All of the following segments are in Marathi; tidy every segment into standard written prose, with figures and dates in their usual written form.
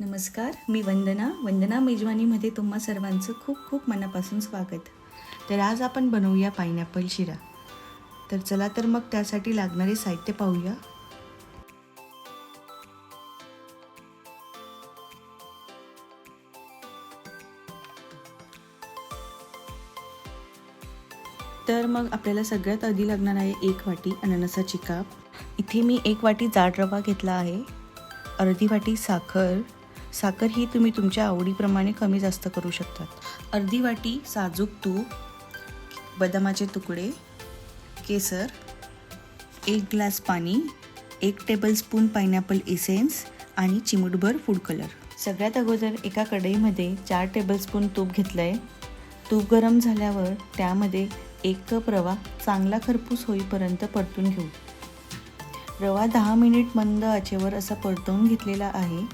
नमस्कार, मी वंदना मेजवानीमध्ये तुम्हा सर्वांचं खूप खूप मनापासून स्वागत. तर आज आपण बनवूया पायनॅपल शिरा. तर चला तर मग त्यासाठी लागणारे साहित्य पाहूया. तर मग आपल्याला सगळ्यात आधी लागणार आहे 1 वाटी अननसाची काप. इथे मी 1 वाटी जाड रवा घेतला आहे. अर्धी वाटी साखर ही तुम्ही तुमच्या आवडीप्रमाणे कमी जास्त करू शकतात. अर्धी वाटी साजूक तूप, बदामाचे तुकडे, केसर, 1 ग्लास पाणी, 1 टेबलस्पून पायनॅपल इसेन्स आणि चिमूटभर फूड कलर. सगळ्यात अगोदर एका कढईमध्ये 4 टेबलस्पून तूप घेतलं आहे. तूप गरम झाल्यावर त्यामध्ये 1 कप रवा चांगला खरपूस होईपर्यंत परतून घेऊ. रवा 10 मिनिट मंद आचेवर असा परतवून घेतलेला आहे.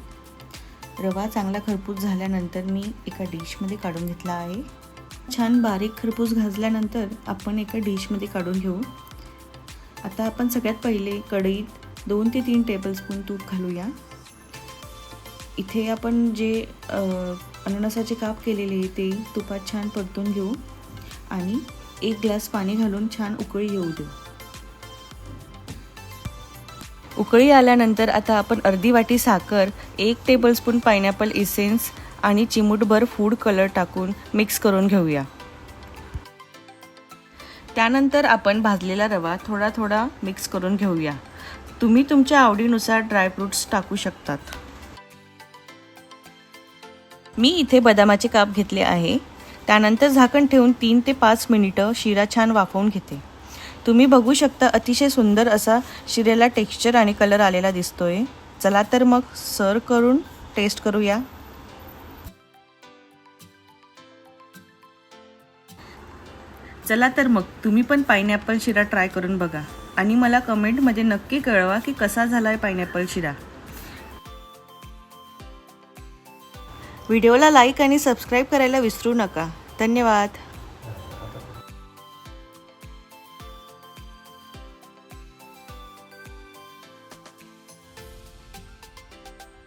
रवा चांगला खरपूस झाल्यानंतर मी एका डिशमध्ये काढून घेतला आहे. छान बारीक खरपूस भाजल्यानंतर आपण एका डिशमध्ये काढून घेऊ. आता आपण सगळ्यात पहिले कढईत 2 ते 3 टेबलस्पून तूप घालूया. इथे आपण जे अननसाचे काप केलेले ते तुपात छान परतून घेऊ आणि 1 ग्लास पाणी घालून छान उकळी येऊ देऊ. उकळी आल्यानंतर आता आपण अर्धी वाटी साखर, 1 टेबलस्पून पायनॅपल इसेन्स आणि चिमूटभर फूड कलर टाकून मिक्स करून घेऊया. त्यानंतर आपण भाजलेला रवा थोडा थोडा मिक्स करून घेऊया. तुम्ही तुमच्या आवडीनुसार ड्रायफ्रूट्स टाकू शकतात. मी इथे बदामाचे काप घेतले आहे. त्यानंतर झाकण ठेवून 3 ते 5 मिनिटं शिरा छान वाफवून घेते. तुम्ही बघू शकता अतिशय सुंदर असा शिऱ्याला टेक्स्चर आणि कलर आलेला दिसतोय. चला तर मग सर्व करून टेस्ट करूया. चला तर मग तुम्ही पण पायनॅपल शिरा ट्राय करून बघा आणि मला कमेंटमध्ये नक्की कळवा की कसा झालाय पायनॅपल शिरा. व्हिडिओला लाईक आणि सबस्क्राईब करायला विसरू नका. धन्यवाद.